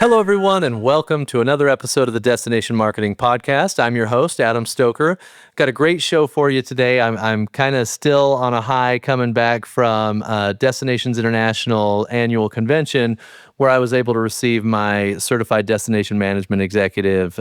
Hello, everyone, and welcome to another episode of the Destination Marketing Podcast. I'm your host, Adam Stoker. Got a great show for you today. I'm kind of still on a high coming back from Destinations International annual convention, where I was able to receive my Certified Destination Management Executive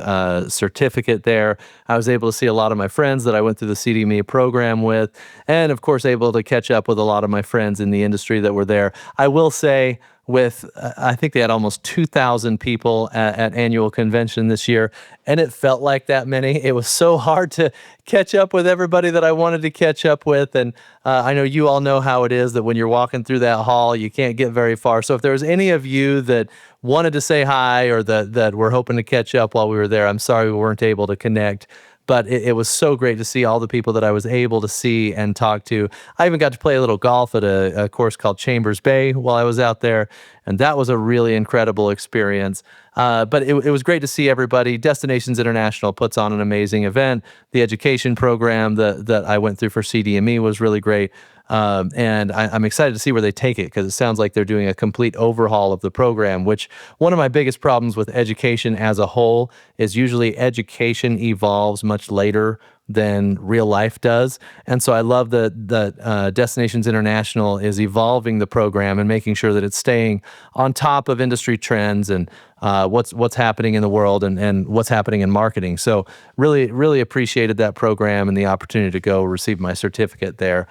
certificate there. I was able to see a lot of my friends that I went through the CDME program with, and of course, able to catch up with a lot of my friends in the industry that were there. I will say, I think they had almost 2,000 people at annual convention this year, and it felt like that many. It was so hard to catch up with everybody that I wanted to catch up with, and I know you all know how it is that when you're walking through that hall, you can't get very far. So if there was any of you that wanted to say hi or that were hoping to catch up while we were there, I'm sorry we weren't able to connect. But it was so great to see all the people that I was able to see and talk to. I even got to play a little golf at a course called Chambers Bay while I was out there, and that was a really incredible experience. But it was great to see everybody. Destinations International puts on an amazing event. The education program that I went through for CDME was really great. And I'm excited to see where they take it, because it sounds like they're doing a complete overhaul of the program, which one of my biggest problems with education as a whole is usually education evolves much later than real life does. And so I love that Destinations International is evolving the program and making sure that it's staying on top of industry trends and what's happening in the world and what's happening in marketing. So really, really appreciated that program and the opportunity to go receive my certificate there.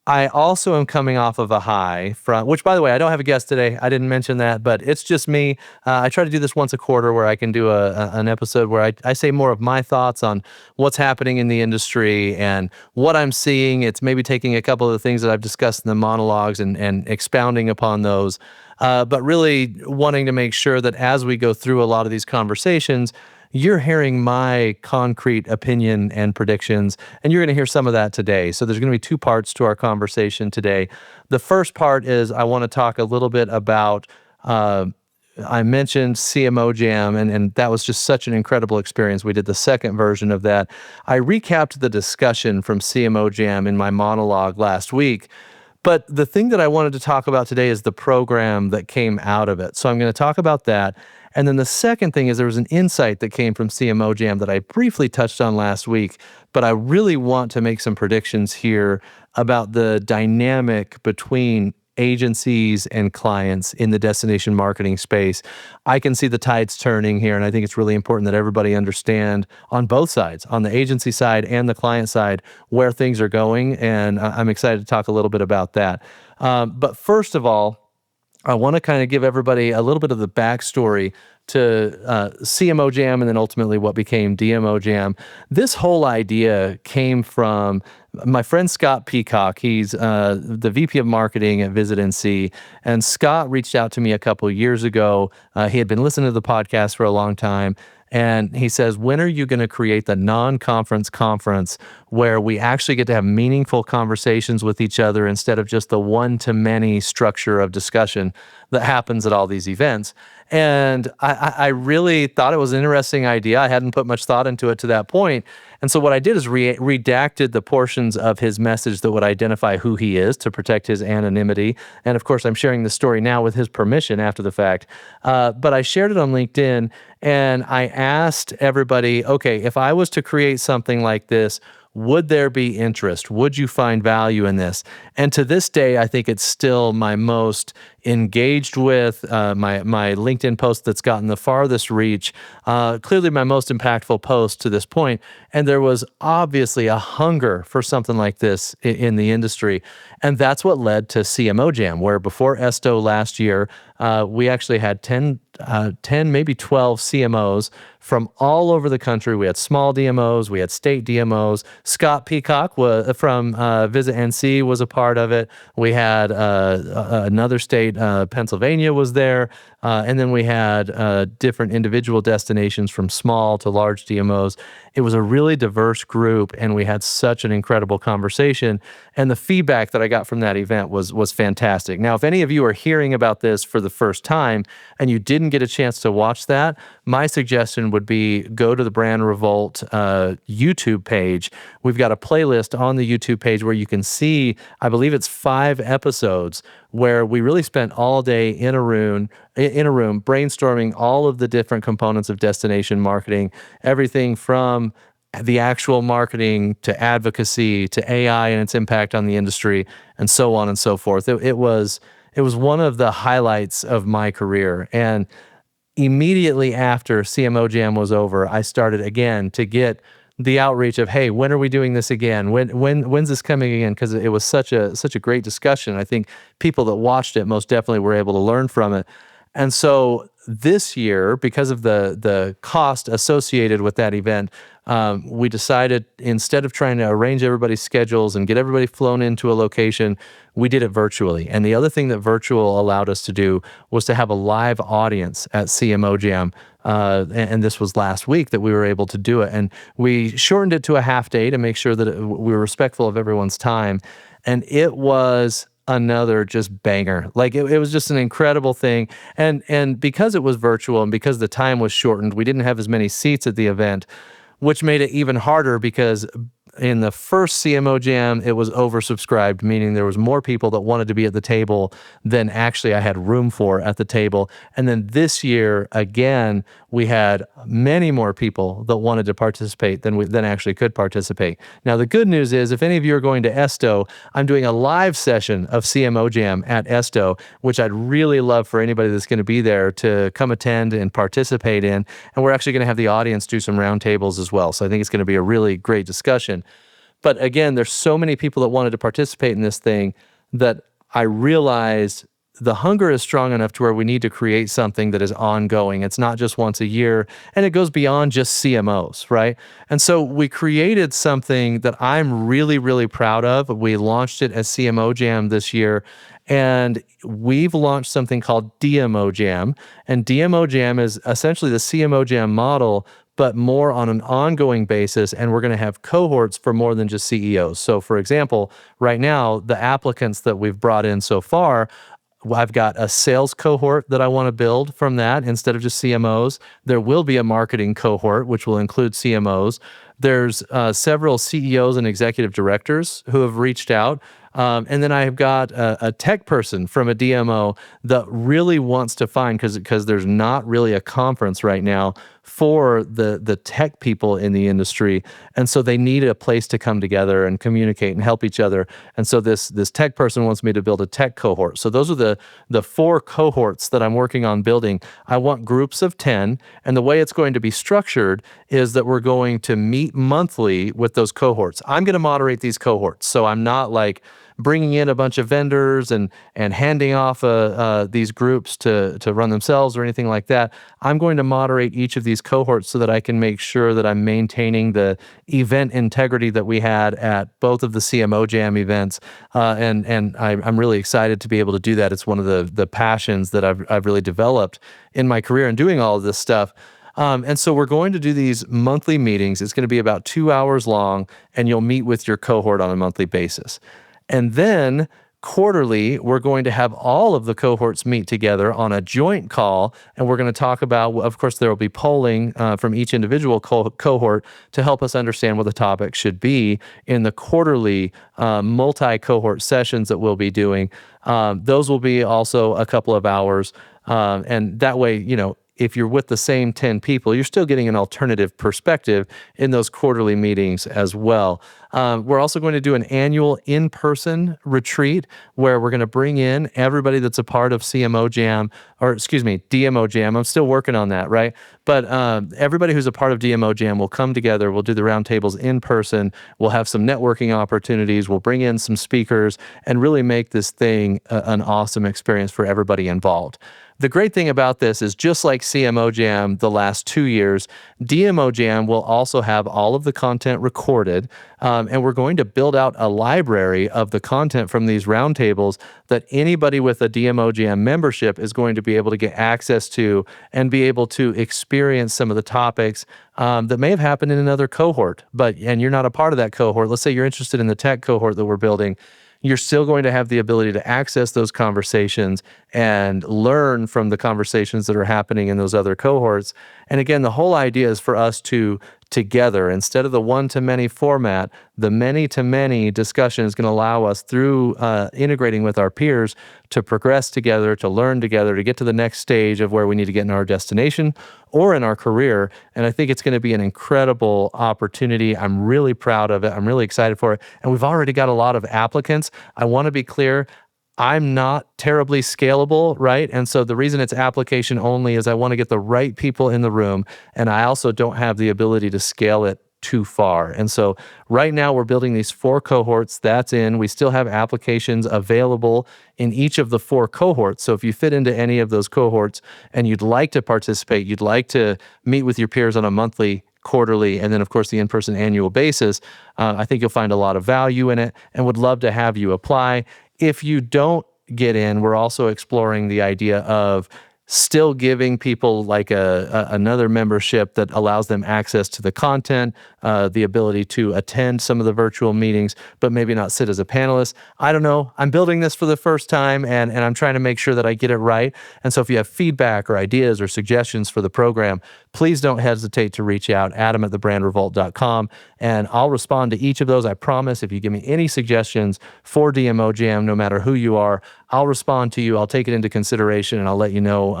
I also am coming off of a high from, which, by the way, I don't have a guest today. I didn't mention that, but it's just me. I try to do this once a quarter where I can do an episode where I say more of my thoughts on what's happening in the industry and what I'm seeing. It's maybe taking a couple of the things that I've discussed in the monologues and expounding upon those, but really wanting to make sure that as we go through a lot of these conversations, you're hearing my concrete opinion and predictions, and you're going to hear some of that today. So there's going to be two parts to our conversation today. The first part is I want to talk a little bit about, I mentioned CMO Jam, and that was just such an incredible experience. We did the second version of that. I recapped the discussion from CMO Jam in my monologue last week. But the thing that I wanted to talk about today is the program that came out of it. So I'm going to talk about that. And then the second thing is there was an insight that came from CMO Jam that I briefly touched on last week, but I really want to make some predictions here about the dynamic between agencies and clients in the destination marketing space. I can see the tides turning here, and I think it's really important that everybody understand on both sides, on the agency side and the client side, where things are going, and I'm excited to talk a little bit about that. But first of all, I want to kind of give everybody a little bit of the backstory to CMO Jam and then ultimately what became DMO Jam. This whole idea came from my friend Scott Peacock. He's the VP of Marketing at Visit NC, and Scott reached out to me a couple of years ago. He had been listening to the podcast for a long time, and he says, when are you going to create the non-conference conference where we actually get to have meaningful conversations with each other instead of just the one-to-many structure of discussion that happens at all these events? And I really thought it was an interesting idea. I hadn't put much thought into it to that point. And so what I did is redacted the portions of his message that would identify who he is to protect his anonymity. And of course, I'm sharing the story now with his permission after the fact. But I shared it on LinkedIn, and I asked everybody, okay, if I was to create something like this, would there be interest? Would you find value in this? And to this day, I think it's still my most engaged with, my LinkedIn post that's gotten the farthest reach, clearly my most impactful post to this point. And there was obviously a hunger for something like this in the industry. And that's what led to CMO Jam, where before Esto last year, we actually had 10, maybe 12 CMOs from all over the country. We had small DMOs, we had state DMOs. Scott Peacock from Visit NC was a part of it. We had another state, Pennsylvania was there. And then we had different individual destinations from small to large DMOs. It was a really diverse group, and we had such an incredible conversation. And the feedback that I got from that event was fantastic. Now, if any of you are hearing about this for the first time and you didn't get a chance to watch that, my suggestion would be go to the Brand Revolt YouTube page. We've got a playlist on the YouTube page where you can see, I believe it's 5 episodes where we really spent all day in a room brainstorming all of the different components of destination marketing, everything from the actual marketing to advocacy to AI and its impact on the industry, and so on and so forth. It was one of the highlights of my career. And immediately after CMO Jam was over, I started again to get the outreach of, hey, when are we doing this again? When's this coming again? Because it was such a great discussion. I think people that watched it most definitely were able to learn from it. And so this year, because of the cost associated with that event, we decided, instead of trying to arrange everybody's schedules and get everybody flown into a location, we did it virtually. And the other thing that virtual allowed us to do was to have a live audience at CMO Jam. And this was last week that we were able to do it. And we shortened it to a half day to make sure that we were respectful of everyone's time. And it was another just banger. Like it was just an incredible thing. And because it was virtual and because the time was shortened, we didn't have as many seats at the event, which made it even harder because in the first CMO Jam, it was oversubscribed, meaning there was more people that wanted to be at the table than actually I had room for at the table. And then this year, again, we had many more people that wanted to participate than actually could participate. Now, the good news is, if any of you are going to Esto, I'm doing a live session of CMO Jam at Esto, which I'd really love for anybody that's going to be there to come attend and participate in. And we're actually going to have the audience do some roundtables as well. So I think it's going to be a really great discussion. But again, there's so many people that wanted to participate in this thing that I realized the hunger is strong enough to where we need to create something that is ongoing. It's not just once a year, and it goes beyond just CMOs, right? And so we created something that I'm really, really proud of. We launched it as CMO Jam this year, and we've launched something called DMO Jam. And DMO Jam is essentially the CMO Jam model, but more on an ongoing basis, and we're going to have cohorts for more than just CEOs. So for example, right now, the applicants that we've brought in so far, I've got a sales cohort that I want to build from that instead of just CMOs. There will be a marketing cohort, which will include CMOs. There's several CEOs and executive directors who have reached out. And then I've got a tech person from a DMO that really wants to find, because there's not really a conference right now for the tech people in the industry. And so they need a place to come together and communicate and help each other. And so this tech person wants me to build a tech cohort. So those are the 4 cohorts that I'm working on building. I want groups of 10. And the way it's going to be structured is that we're going to meet monthly with those cohorts. I'm going to moderate these cohorts. So I'm not like bringing in a bunch of vendors and handing off these groups to run themselves or anything like that. I'm going to moderate each of these cohorts so that I can make sure that I'm maintaining the event integrity that we had at both of the CMO Jam events. And I'm really excited to be able to do that. It's one of the passions that I've really developed in my career in doing all of this stuff. And so we're going to do these monthly meetings. It's going to be about 2 hours long, and you'll meet with your cohort on a monthly basis. And then quarterly, we're going to have all of the cohorts meet together on a joint call, and we're going to talk about, of course, there will be polling from each individual cohort to help us understand what the topic should be in the quarterly multi-cohort sessions that we'll be doing. Those will be also a couple of hours, and that way, if you're with the same 10 people, you're still getting an alternative perspective in those quarterly meetings as well. We're also going to do an annual in-person retreat where we're going to bring in everybody that's a part of DMO Jam. I'm still working on that, right? But everybody who's a part of DMO Jam will come together. We'll do the roundtables in person. We'll have some networking opportunities. We'll bring in some speakers and really make this thing an awesome experience for everybody involved. The great thing about this is, just like CMO Jam the last 2 years, DMO Jam will also have all of the content recorded, and we're going to build out a library of the content from these roundtables that anybody with a DMO Jam membership is going to be able to get access to and be able to experience some of the topics that may have happened in another cohort, and you're not a part of that cohort. Let's say you're interested in the tech cohort that we're building. You're still going to have the ability to access those conversations and learn from the conversations that are happening in those other cohorts. And again, the whole idea is for us to together, instead of the one-to-many format, the many-to-many discussion is going to allow us through integrating with our peers to progress together, to learn together, to get to the next stage of where we need to get in our destination or in our career. And I think it's going to be an incredible opportunity. I'm really proud of it. I'm really excited for it. And we've already got a lot of applicants. I want to be clear. I'm not terribly scalable, right? And so the reason it's application only is I want to get the right people in the room, and I also don't have the ability to scale it too far. And so right now we're building these 4 cohorts. That's in. We still have applications available in each of the 4 cohorts. So if you fit into any of those cohorts and you'd like to participate, you'd like to meet with your peers on a monthly, quarterly, and then of course the in-person annual basis, I think you'll find a lot of value in it and would love to have you apply. If you don't get in, we're also exploring the idea of still giving people like another membership that allows them access to the content, the ability to attend some of the virtual meetings, but maybe not sit as a panelist. I don't know. I'm building this for the first time, and I'm trying to make sure that I get it right. And so if you have feedback or ideas or suggestions for the program, please don't hesitate to reach out, adam@thebrandrevolt.com, and I'll respond to each of those. I promise. If you give me any suggestions for DMO Jam, no matter who you are, I'll respond to you. I'll take it into consideration, and I'll let you know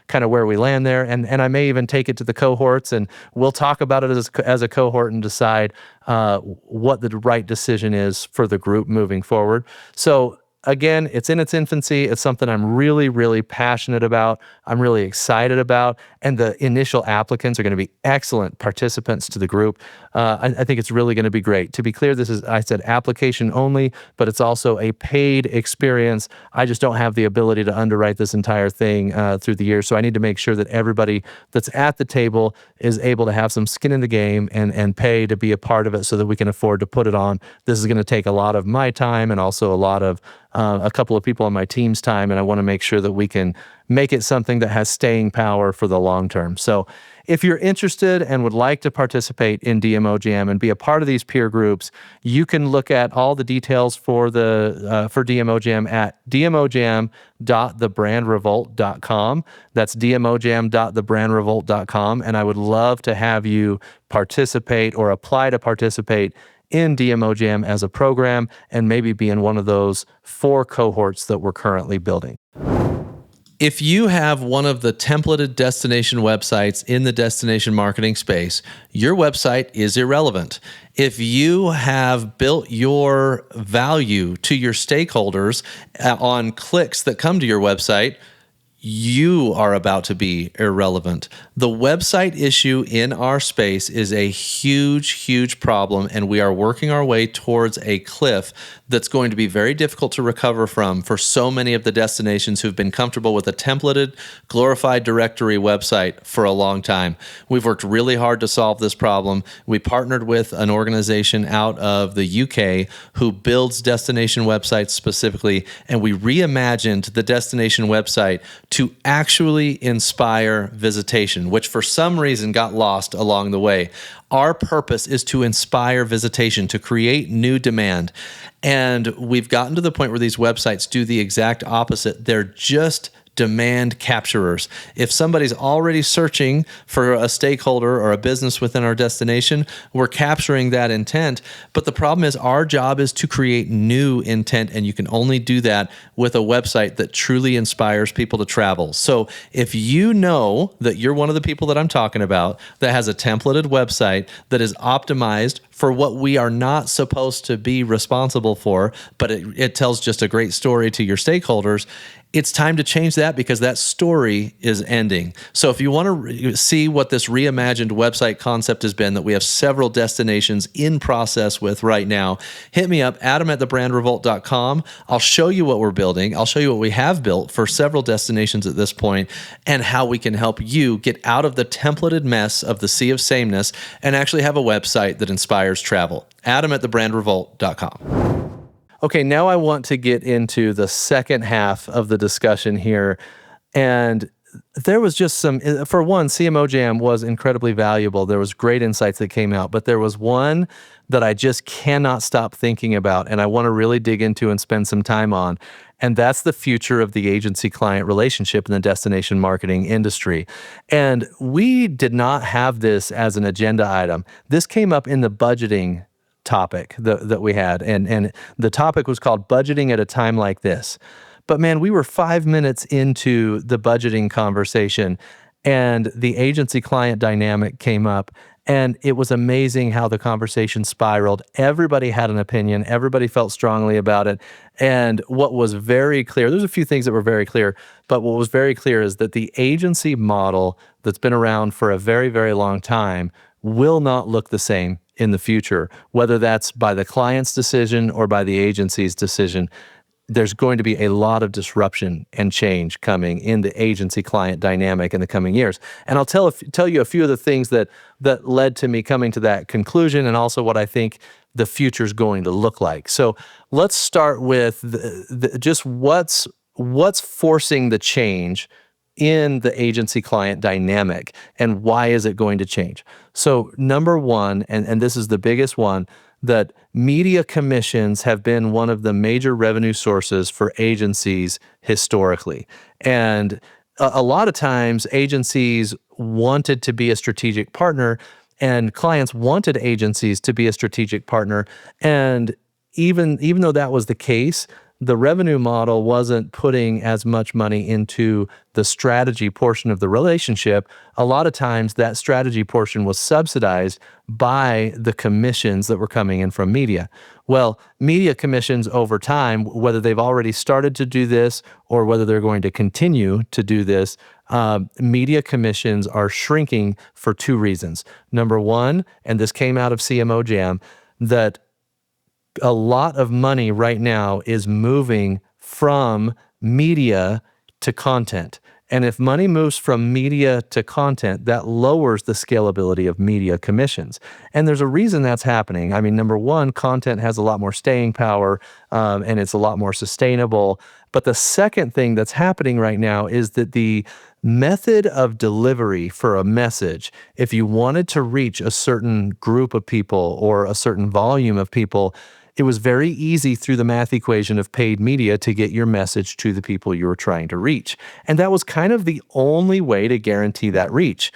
kind of where we land there. And I may even take it to the cohorts, and we'll talk about it as a cohort and decide what the right decision is for the group moving forward. So again, it's in its infancy. It's something I'm really, really passionate about. I'm really excited about. And the initial applicants are going to be excellent participants to the group. I think it's really going to be great. To be clear, this is, I said application only, but it's also a paid experience. I just don't have the ability to underwrite this entire thing through the year. So I need to make sure that everybody that's at the table is able to have some skin in the game and pay to be a part of it so that we can afford to put it on. This is going to take a lot of my time and also a lot of a couple of people on my team's time, and I want to make sure that we can make it something that has staying power for the long term. So if you're interested and would like to participate in DMO Jam and be a part of these peer groups, you can look at all the details for DMO Jam at dmojam.thebrandrevolt.com. That's dmojam.thebrandrevolt.com, and I would love to have you participate or apply to participate in DMO Jam as a program and maybe be in one of those 4 cohorts that we're currently building. If you have one of the templated destination websites in the destination marketing space, your website is irrelevant. If you have built your value to your stakeholders on clicks that come to your website, you are about to be irrelevant. The website issue in our space is a huge, huge problem, and we are working our way towards a cliff that's going to be very difficult to recover from for so many of the destinations who've been comfortable with a templated, glorified directory website for a long time. We've worked really hard to solve this problem. We partnered with an organization out of the UK who builds destination websites specifically, and we reimagined the destination website to actually inspire visitation, which for some reason got lost along the way. Our purpose is to inspire visitation, to create new demand. And we've gotten to the point where these websites do the exact opposite. They're just demand capturers. If somebody's already searching for a stakeholder or a business within our destination, we're capturing that intent. But the problem is our job is to create new intent, and you can only do that with a website that truly inspires people to travel. So if you know that you're one of the people that I'm talking about that has a templated website that is optimized for what we are not supposed to be responsible for, but it tells just a great story to your stakeholders, it's time to change that because that story is ending. So if you want to see what this reimagined website concept has been that we have several destinations in process with right now, hit me up, adam@thebrandrevolt.com. I'll show you what we're building. I'll show you what we have built for several destinations at this point and how we can help you get out of the templated mess of the sea of sameness and actually have a website that inspires travel. adam@thebrandrevolt.com. Okay, now I want to get into the second half of the discussion here. And there was just for one, CMO Jam was incredibly valuable. There was great insights that came out, but there was one that I just cannot stop thinking about and I want to really dig into and spend some time on. And that's the future of the agency-client relationship in the destination marketing industry. And we did not have this as an agenda item. This came up in the budgeting topic that we had. And the topic was called Budgeting at a Time Like This. But man, we were 5 minutes into the budgeting conversation and the agency client dynamic came up. And it was amazing how the conversation spiraled. Everybody had an opinion. Everybody felt strongly about it. And what was very clear, there's a few things that were very clear, but what was very clear is that the agency model that's been around for a very, very long time will not look the same in the future, whether that's by the client's decision or by the agency's decision. There's going to be a lot of disruption and change coming in the agency-client dynamic in the coming years. And I'll tell you a few of the things that led to me coming to that conclusion and also what I think the future is going to look like. So let's start with just what's forcing the change in the agency-client dynamic and why is it going to change? So number one, and this is the biggest one, that media commissions have been one of the major revenue sources for agencies historically. And a lot of times agencies wanted to be a strategic partner and clients wanted agencies to be a strategic partner. And even though that was the case, the revenue model wasn't putting as much money into the strategy portion of the relationship. A lot of times that strategy portion was subsidized by the commissions that were coming in from media. Well, media commissions over time, whether they've already started to do this or whether they're going to continue to do this, media commissions are shrinking for two reasons. Number one, and this came out of CMO Jam, that a lot of money right now is moving from media to content. And if money moves from media to content, that lowers the scalability of media commissions. And there's a reason that's happening. I mean, number one, content has a lot more staying power and it's a lot more sustainable. But the second thing that's happening right now is that the method of delivery for a message, if you wanted to reach a certain group of people or a certain volume of people, it was very easy through the math equation of paid media to get your message to the people you were trying to reach. And that was kind of the only way to guarantee that reach.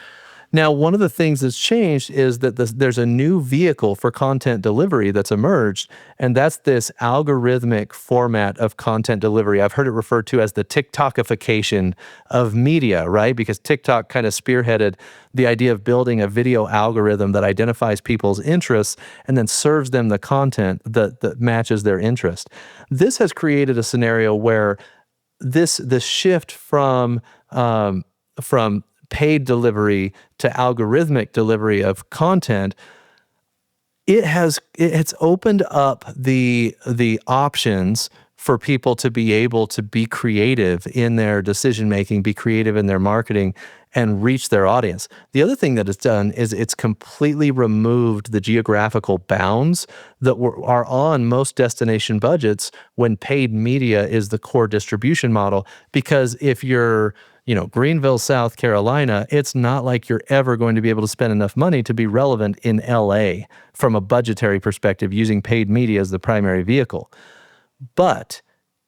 Now, one of the things that's changed is that there's a new vehicle for content delivery that's emerged, and that's this algorithmic format of content delivery. I've heard it referred to as the TikTokification of media, right? Because TikTok kind of spearheaded the idea of building a video algorithm that identifies people's interests and then serves them the content that matches their interest. This has created a scenario where this shift from paid delivery to algorithmic delivery of content, it's opened up the options for people to be able to be creative in their decision making, be creative in their marketing, and reach their audience. The other thing that it's done is it's completely removed the geographical bounds that are on most destination budgets when paid media is the core distribution model. Because if you're Greenville, South Carolina, it's not like you're ever going to be able to spend enough money to be relevant in LA from a budgetary perspective using paid media as the primary vehicle. But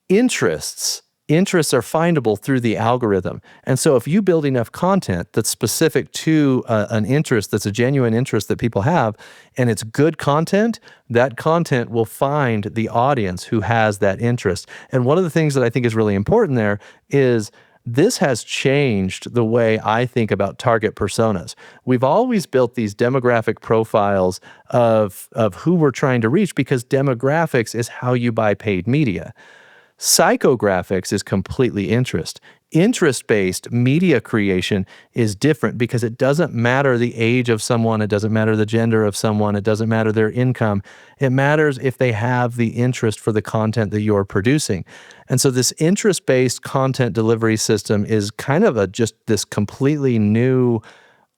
interests are findable through the algorithm. And so if you build enough content that's specific to an interest, that's a genuine interest that people have, and it's good content, that content will find the audience who has that interest. And one of the things that I think is really important there is this has changed the way I think about target personas. We've always built these demographic profiles of who we're trying to reach because demographics is how you buy paid media. Psychographics is completely interest. Interest-based media creation is different because it doesn't matter the age of someone, it doesn't matter the gender of someone, it doesn't matter their income. It matters if they have the interest for the content that you're producing. And so this interest-based content delivery system is kind of just this completely new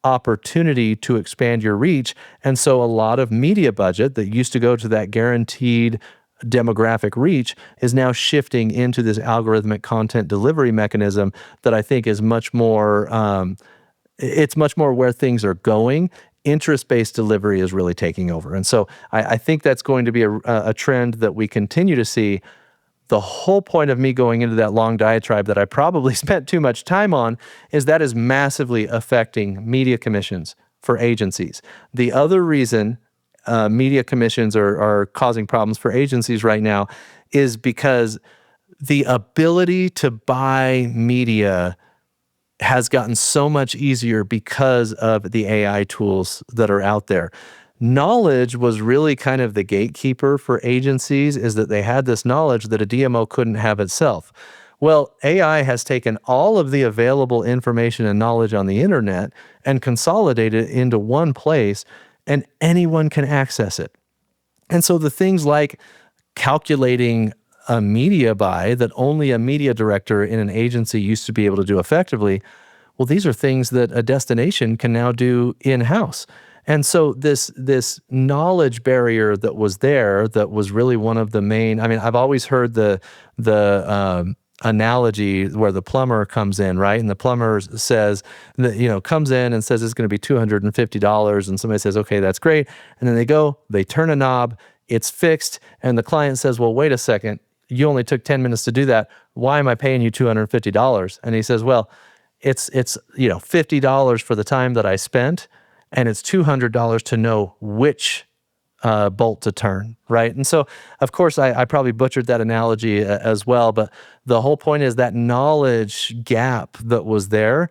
opportunity to expand your reach. And so a lot of media budget that used to go to that guaranteed demographic reach is now shifting into this algorithmic content delivery mechanism that I think is much more, it's much more where things are going. interest-based delivery is really taking over. And so I think that's going to be a trend that we continue to see. The whole point of me going into that long diatribe that I probably spent too much time on is that is massively affecting media commissions for agencies. The other reason media commissions are causing problems for agencies right now is because the ability to buy media has gotten so much easier because of the AI tools that are out there. Knowledge was really kind of the gatekeeper for agencies, is that they had this knowledge that a DMO couldn't have itself. Well, AI has taken all of the available information and knowledge on the internet and consolidated it into one place, and anyone can access it. And so the things like calculating a media buy that only a media director in an agency used to be able to do effectively, well, these are things that a destination can now do in-house. And so this knowledge barrier that was there, that was really one of the main, I mean, I've always heard the analogy where the plumber comes in, right? And the plumber says, that, comes in and says it's going to be $250. And somebody says, okay, that's great. And then they turn a knob, it's fixed. And the client says, well, wait a second, you only took 10 minutes to do that. Why am I paying you $250? And he says, well, it's $50 for the time that I spent, and it's $200 to know which bolt to turn, right? And so, of course, I probably butchered that analogy as well, but the whole point is that knowledge gap that was there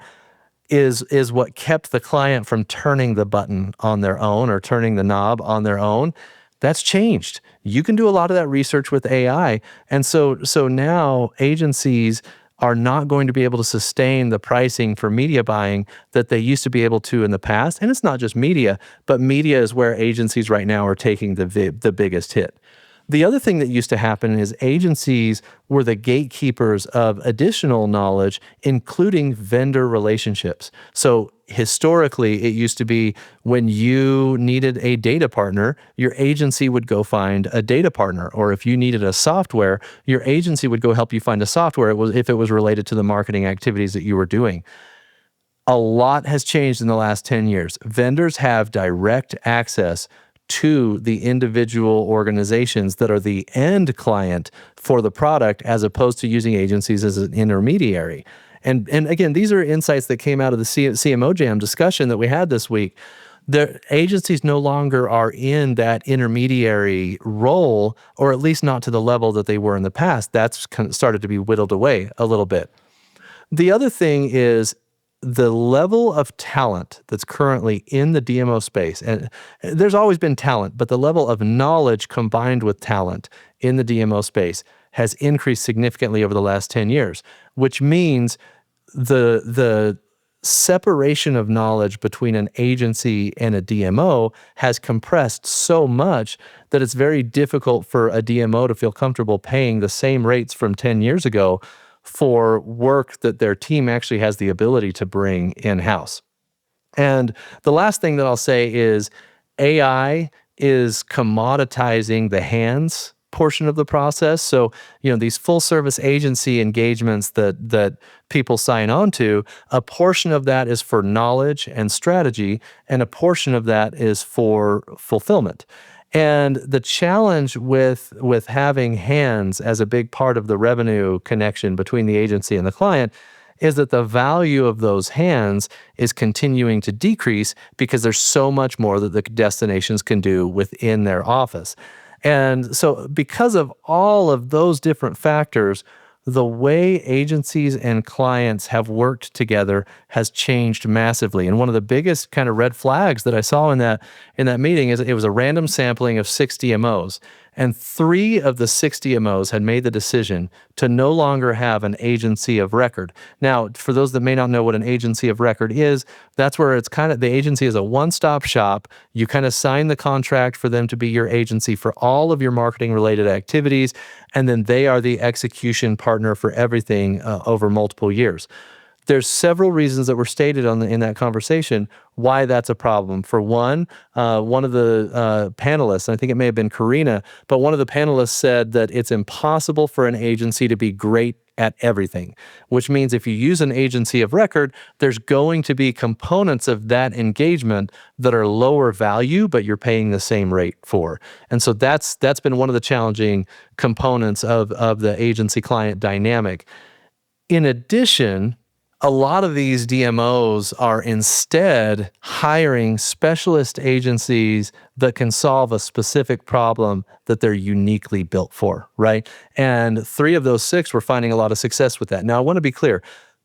is what kept the client from turning the button on their own or turning the knob on their own. That's changed. You can do a lot of that research with AI. And so now agencies are not going to be able to sustain the pricing for media buying that they used to be able to in the past. And it's not just media, but media is where agencies right now are taking the biggest hit. The other thing that used to happen is agencies were the gatekeepers of additional knowledge, including vendor relationships. So historically, it used to be when you needed a data partner, your agency would go find a data partner. Or if you needed a software, your agency would go help you find a software if it was related to the marketing activities that you were doing. A lot has changed in the last 10 years. Vendors have direct access to the individual organizations that are the end client for the product, as opposed to using agencies as an intermediary. And again, these are insights that came out of the CMO Jam discussion that we had this week. The agencies no longer are in that intermediary role, or at least not to the level that they were in the past. That's started to be whittled away a little bit. The other thing is the level of talent that's currently in the DMO space, and there's always been talent, but the level of knowledge combined with talent in the DMO space has increased significantly over the last 10 years, which means the separation of knowledge between an agency and a DMO has compressed so much that it's very difficult for a DMO to feel comfortable paying the same rates from 10 years ago for work that their team actually has the ability to bring in-house. And the last thing that I'll say is AI is commoditizing the hands portion of the process. So, these full service agency engagements that people sign on to, a portion of that is for knowledge and strategy, and a portion of that is for fulfillment. And the challenge with having hands as a big part of the revenue connection between the agency and the client is that the value of those hands is continuing to decrease because there's so much more that the destinations can do within their office. And so because of all of those different factors, the way agencies and clients have worked together has changed massively. And one of the biggest kind of red flags that I saw in that meeting is it was a random sampling of 6 DMOs. And 3 of the 6 DMOs had made the decision to no longer have an agency of record. Now, for those that may not know what an agency of record is, that's where it's kind of, the agency is a one-stop shop. You kind of sign the contract for them to be your agency for all of your marketing-related activities, and then they are the execution partner for everything over multiple years. There's several reasons that were stated in that conversation why that's a problem. For one of the panelists, I think it may have been Karina, but one of the panelists said that it's impossible for an agency to be great at everything, which means if you use an agency of record, there's going to be components of that engagement that are lower value, but you're paying the same rate for. And so that's been one of the challenging components of the agency client dynamic. In addition, a lot of these DMOs are instead hiring specialist agencies that can solve a specific problem that they're uniquely built for, right? And 3 of those 6 were finding a lot of success with that. Now, I want to be clear.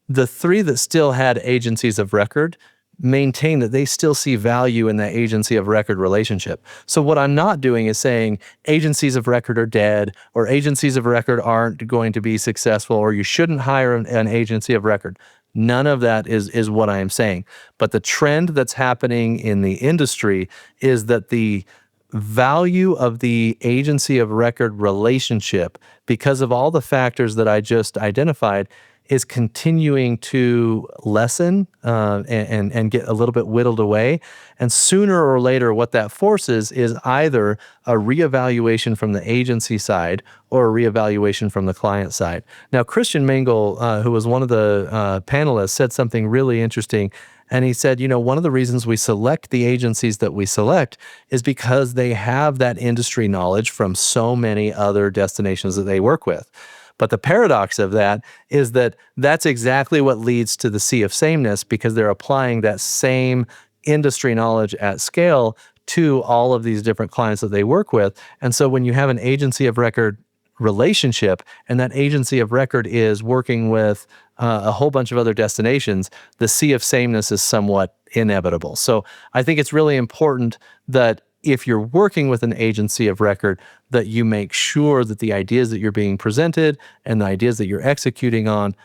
The 3 that still had agencies of record maintain that they still see value in that agency of record relationship. So what I'm not doing is saying agencies of record are dead or agencies of record aren't going to be successful or you shouldn't hire an agency of record. None of that is what I am saying. But the trend that's happening in the industry is that the value of the agency of record relationship, because of all the factors that I just identified, is continuing to lessen and get a little bit whittled away. And sooner or later, what that forces is either a reevaluation from the agency side or a reevaluation from the client side. Now, Christian Mingle, who was one of the panelists, said something really interesting. And he said, one of the reasons we select the agencies that we select is because they have that industry knowledge from so many other destinations that they work with. But the paradox of that is that that's exactly what leads to the sea of sameness, because they're applying that same industry knowledge at scale to all of these different clients that they work with. And so when you have an agency of record relationship and that agency of record is working with a whole bunch of other destinations, the sea of sameness is somewhat inevitable. So I think it's really important that if you're working with an agency of record, that you make sure that the ideas that you're being presented and the ideas that you're executing on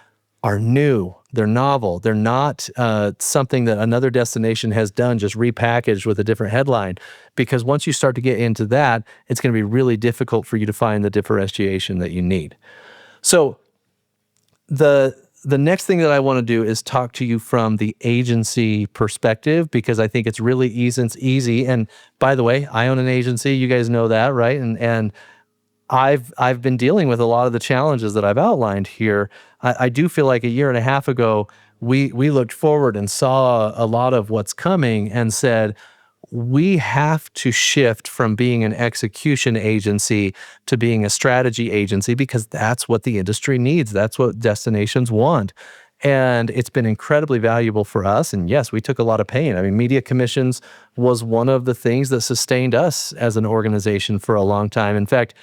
are new, they're novel, they're not something that another destination has done, just repackaged with a different headline. Because once you start to get into that, it's going to be really difficult for you to find the differentiation that you need. So the next thing that I want to do is talk to you from the agency perspective, because I think it's really easy. And by the way, I own an agency. You guys know that, right? And I've been dealing with a lot of the challenges that I've outlined here. I do feel like a year and a half ago, we looked forward and saw a lot of what's coming and said, we have to shift from being an execution agency to being a strategy agency, because that's what the industry needs. That's what destinations want. And it's been incredibly valuable for us. And yes, we took a lot of pain. I mean, media commissions was one of the things that sustained us as an organization for a long time. In fact,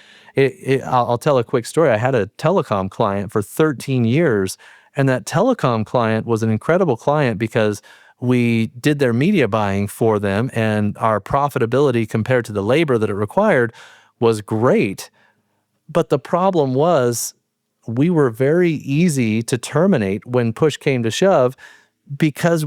I'll tell a quick story. I had a telecom client for 13 years, and that telecom client was an incredible client because we did their media buying for them, and our profitability compared to the labor that it required was great. But the problem was we were very easy to terminate when push came to shove, because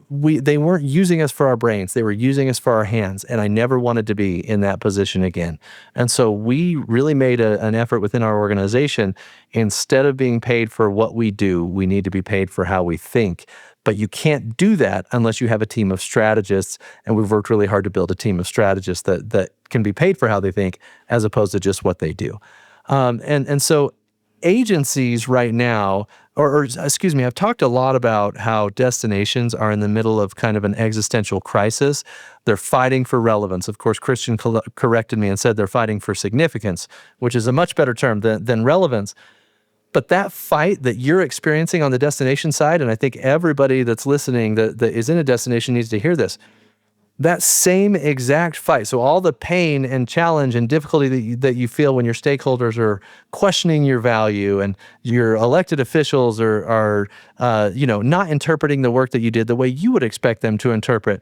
they weren't using us for our brains. They were using us for our hands, and I never wanted to be in that position again. And so we really made an effort within our organization. Instead of being paid for what we do, we need to be paid for how we think. But you can't do that unless you have a team of strategists, and we've worked really hard to build a team of strategists that can be paid for how they think as opposed to just what they do. And so agencies right now, or excuse me, I've talked a lot about how destinations are in the middle of kind of an existential crisis. They're fighting for relevance. Of course, Christian corrected me and said they're fighting for significance, which is a much better term than relevance. But that fight that you're experiencing on the destination side, and I think everybody that's listening that is in a destination needs to hear this, that same exact fight. So all the pain and challenge and difficulty that you feel when your stakeholders are questioning your value and your elected officials are not interpreting the work that you did the way you would expect them to interpret,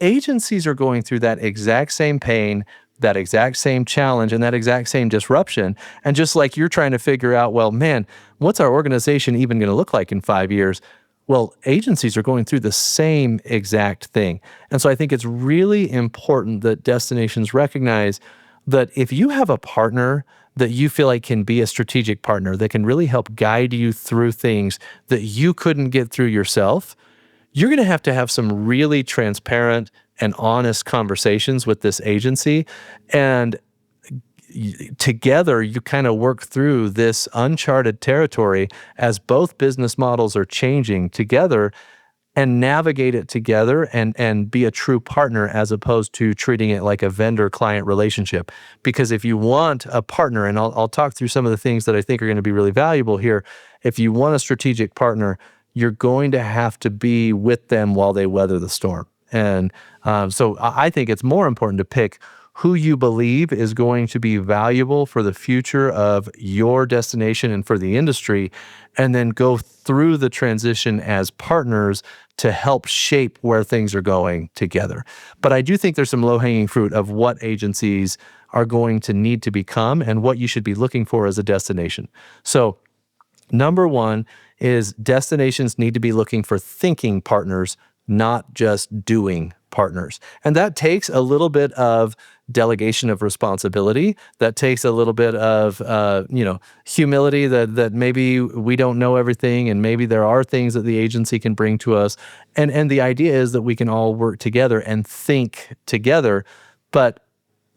agencies are going through that exact same pain, that exact same challenge, and that exact same disruption. And just like you're trying to figure out, well, man, what's our organization even going to look like in 5 years? Well, agencies are going through the same exact thing. And so I think it's really important that destinations recognize that if you have a partner that you feel like can be a strategic partner, that can really help guide you through things that you couldn't get through yourself, you're going to have some really transparent and honest conversations with this agency. And together you kind of work through this uncharted territory as both business models are changing together, and navigate it together and be a true partner as opposed to treating it like a vendor-client relationship. Because if you want a partner, and I'll talk through some of the things that I think are going to be really valuable here. If you want a strategic partner, you're going to have to be with them while they weather the storm. And so I think it's more important to pick who you believe is going to be valuable for the future of your destination and for the industry, and then go through the transition as partners to help shape where things are going together. But I do think there's some low-hanging fruit of what agencies are going to need to become and what you should be looking for as a destination. So number one is destinations need to be looking for thinking partners, not just doing partners. And that takes a little bit of delegation of responsibility. That takes a little bit of humility that maybe we don't know everything, and maybe there are things that the agency can bring to us. And the idea is that we can all work together and think together. But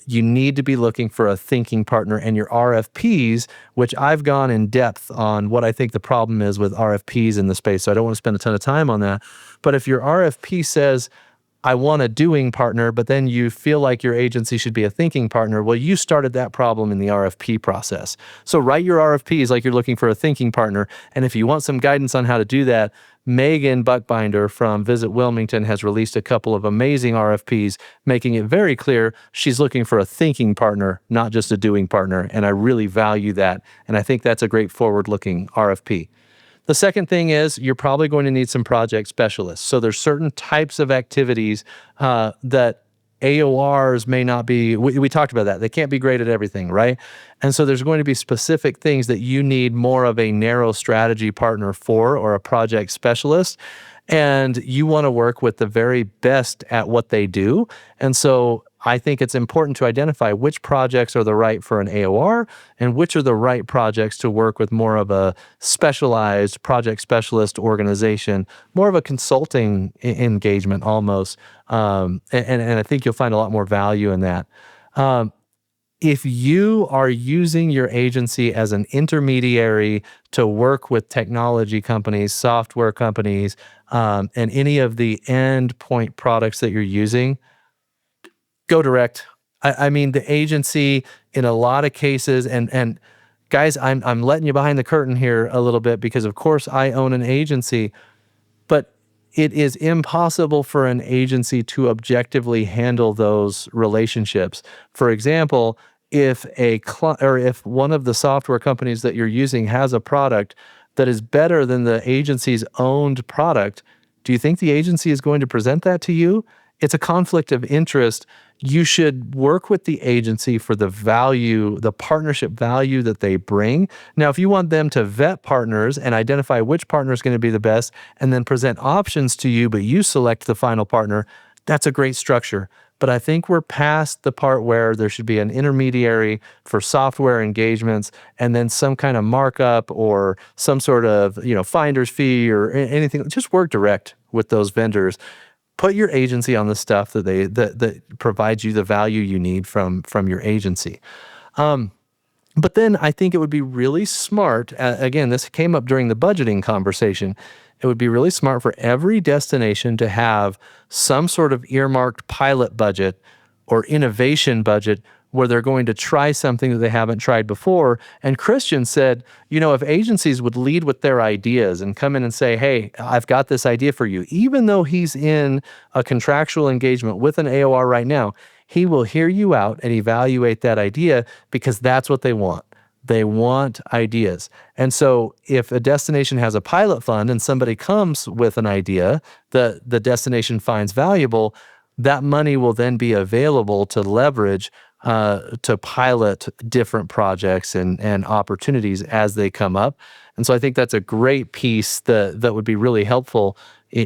you need to be looking for a thinking partner, and your RFPs, which I've gone in depth on what I think the problem is with RFPs in the space, so I don't want to spend a ton of time on that. But if your RFP says, I want a doing partner, but then you feel like your agency should be a thinking partner, well, you started that problem in the RFP process. So write your RFPs like you're looking for a thinking partner. And if you want some guidance on how to do that, Megan Buckbinder from Visit Wilmington has released a couple of amazing RFPs, making it very clear she's looking for a thinking partner, not just a doing partner. And I really value that. And I think that's a great forward-looking RFP. The second thing is you're probably going to need some project specialists. So there's certain types of activities that AORs may not be, we talked about that. They can't be great at everything, right? And so there's going to be specific things that you need more of a narrow strategy partner for, or a project specialist. And you want to work with the very best at what they do. And so I think it's important to identify which projects are the right for an AOR and which are the right projects to work with more of a specialized project specialist organization, more of a consulting engagement almost. And I think you'll find a lot more value in that. If you are using your agency as an intermediary to work with technology companies, software companies, and any of the endpoint products that you're using, go direct. I mean, the agency in a lot of cases, and guys, I'm letting you behind the curtain here a little bit, because of course I own an agency, but it is impossible for an agency to objectively handle those relationships. For example, if if one of the software companies that you're using has a product that is better than the agency's owned product, do you think the agency is going to present that to you? It's a conflict of interest. You should work with the agency for the value, the partnership value that they bring. Now, if you want them to vet partners and identify which partner is going to be the best and then present options to you, but you select the final partner, that's a great structure. But I think we're past the part where there should be an intermediary for software engagements and then some kind of markup or some sort of, finder's fee or anything. Just work direct with those vendors. Put your agency on the stuff that provides you the value you need from your agency. But then I think it would be really smart, again, this came up during the budgeting conversation, it would be really smart for every destination to have some sort of earmarked pilot budget or innovation budget where they're going to try something that they haven't tried before. And Christian said, if agencies would lead with their ideas and come in and say, hey, I've got this idea for you, even though he's in a contractual engagement with an AOR right now, he will hear you out and evaluate that idea, because that's what they want. They want ideas. And so if a destination has a pilot fund and somebody comes with an idea that the destination finds valuable, that money will then be available to leverage to pilot different projects and opportunities as they come up. And so I think that's a great piece that would be really helpful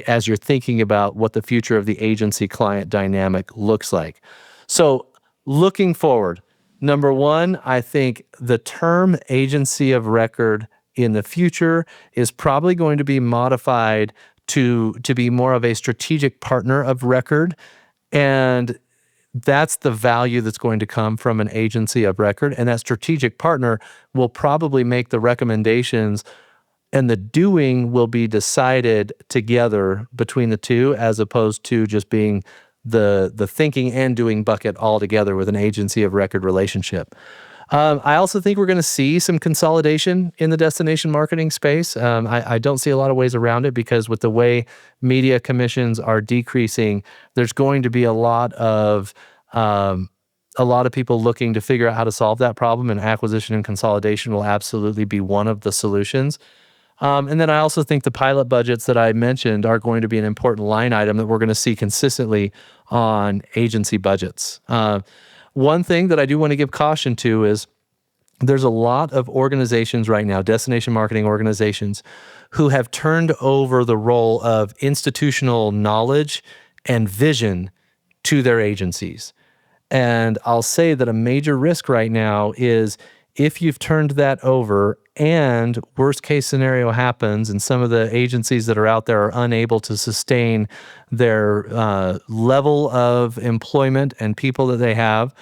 as you're thinking about what the future of the agency-client dynamic looks like. So looking forward, number one, I think the term agency of record in the future is probably going to be modified to be more of a strategic partner of record. And that's the value that's going to come from an agency of record. And that strategic partner will probably make the recommendations, and the doing will be decided together between the two, as opposed to just being the thinking and doing bucket all together with an agency of record relationship. I also think we're going to see some consolidation in the destination marketing space. I don't see a lot of ways around it, because with the way media commissions are decreasing, there's going to be a lot of people looking to figure out how to solve that problem, and acquisition and consolidation will absolutely be one of the solutions. And then I also think the pilot budgets that I mentioned are going to be an important line item that we're going to see consistently on agency budgets. One thing that I do want to give caution to is there's a lot of organizations right now, destination marketing organizations, who have turned over the role of institutional knowledge and vision to their agencies. And I'll say that a major risk right now is if you've turned that over and worst case scenario happens and some of the agencies that are out there are unable to sustain their level of employment and people that they have,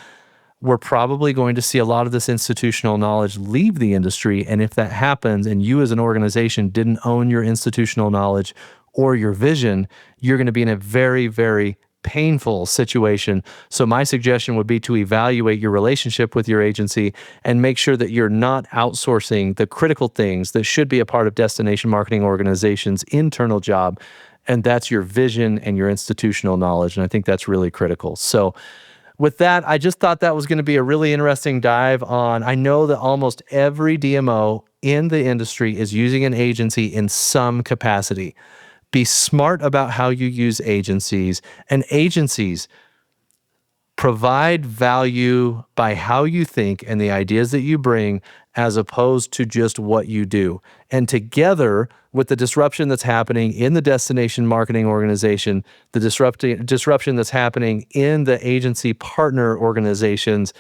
we're probably going to see a lot of this institutional knowledge leave the industry. And if that happens and you as an organization didn't own your institutional knowledge or your vision, you're going to be in a very, very painful situation. So my suggestion would be to evaluate your relationship with your agency and make sure that you're not outsourcing the critical things that should be a part of destination marketing organizations' internal job. And that's your vision and your institutional knowledge. And I think that's really critical. So with that, I just thought that was going to be a really interesting dive on. I know that almost every DMO in the industry is using an agency in some capacity. Be smart about how you use agencies, and agencies provide value by how you think and the ideas that you bring, as opposed to just what you do. And together with the disruption that's happening in the destination marketing organization, the disruption that's happening in the agency partner organizations,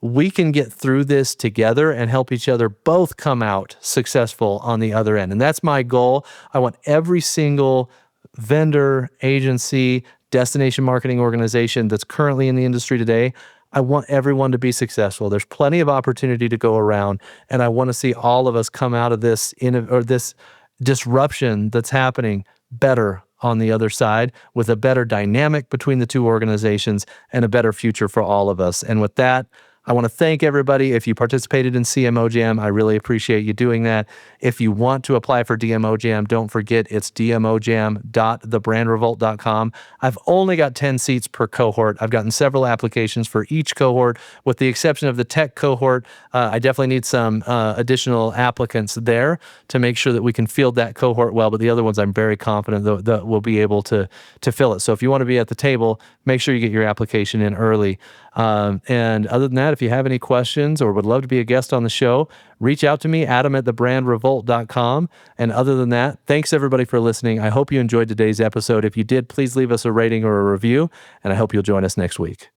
we can get through this together and help each other both come out successful on the other end. And that's my goal. I want every single vendor, agency, destination marketing organization that's currently in the industry today, I want everyone to be successful. There's plenty of opportunity to go around, and I want to see all of us come out of this this disruption that's happening better on the other side, with a better dynamic between the two organizations and a better future for all of us. And with that, I want to thank everybody. If you participated in CMO Jam, I really appreciate you doing that. If you want to apply for DMO Jam, don't forget it's dmojam.thebrandrevolt.com. I've only got 10 seats per cohort. I've gotten several applications for each cohort, with the exception of the tech cohort. I definitely need some additional applicants there to make sure that we can field that cohort well. But the other ones, I'm very confident that we'll be able to fill it. So if you want to be at the table, make sure you get your application in early. And other than that, if you have any questions or would love to be a guest on the show, reach out to me, adam@thebrandrevolt.com. And other than that, thanks everybody for listening. I hope you enjoyed today's episode. If you did, please leave us a rating or a review, and I hope you'll join us next week.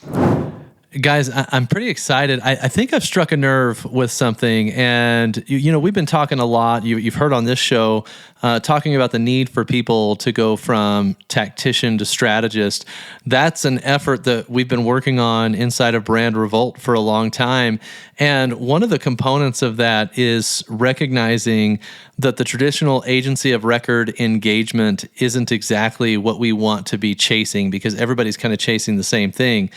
Guys, I'm pretty excited. I think I've struck a nerve with something, and we've been talking a lot. You've heard on this show talking about the need for people to go from tactician to strategist. That's an effort that we've been working on inside of Brand Revolt for a long time, and one of the components of that is recognizing that the traditional agency of record engagement isn't exactly what we want to be chasing, because everybody's kind of chasing the same thing.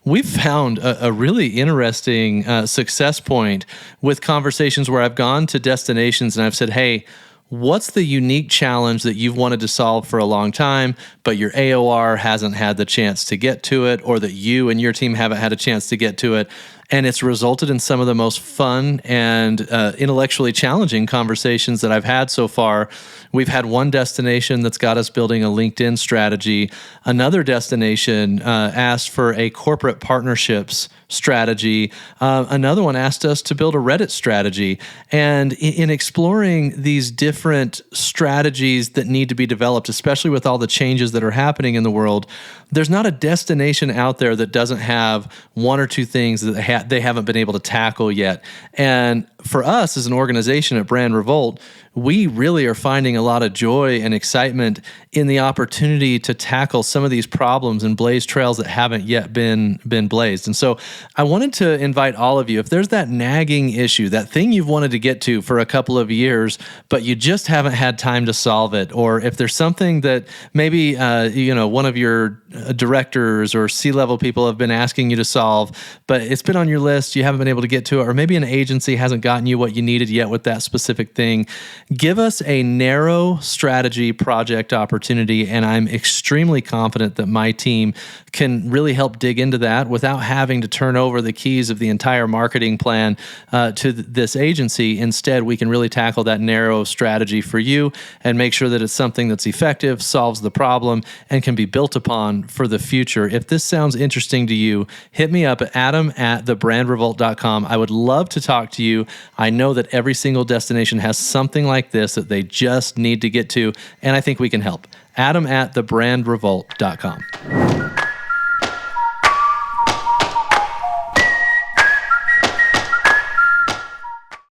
We've found a really interesting success point with conversations where I've gone to destinations and I've said, hey, what's the unique challenge that you've wanted to solve for a long time, but your AOR hasn't had the chance to get to it, or that you and your team haven't had a chance to get to it? And it's resulted in some of the most fun and intellectually challenging conversations that I've had so far. We've had one destination that's got us building a LinkedIn strategy. Another destination asked for a corporate partnerships strategy. Another one asked us to build a Reddit strategy. And in exploring these different strategies that need to be developed, especially with all the changes that are happening in the world, there's not a destination out there that doesn't have one or two things that they haven't been able to tackle yet. And for us as an organization at Brand Revolt, we really are finding a lot of joy and excitement in the opportunity to tackle some of these problems and blaze trails that haven't yet been blazed. And so I wanted to invite all of you, if there's that nagging issue, that thing you've wanted to get to for a couple of years, but you just haven't had time to solve it, or if there's something that maybe one of your directors or C-level people have been asking you to solve, but it's been on your list, you haven't been able to get to it, or maybe an agency hasn't gotten you what you needed yet with that specific thing, give us a narrow strategy project opportunity, and I'm extremely confident that my team can really help dig into that without having to turn over the keys of the entire marketing plan to this agency. Instead, we can really tackle that narrow strategy for you and make sure that it's something that's effective, solves the problem, and can be built upon for the future. If this sounds interesting to you, hit me up at adam@thebrandrevolt.com. I would love to talk to you. I know that every single destination has something like this that they just need to get to, and I think we can help. adam@thebrandrevolt.com.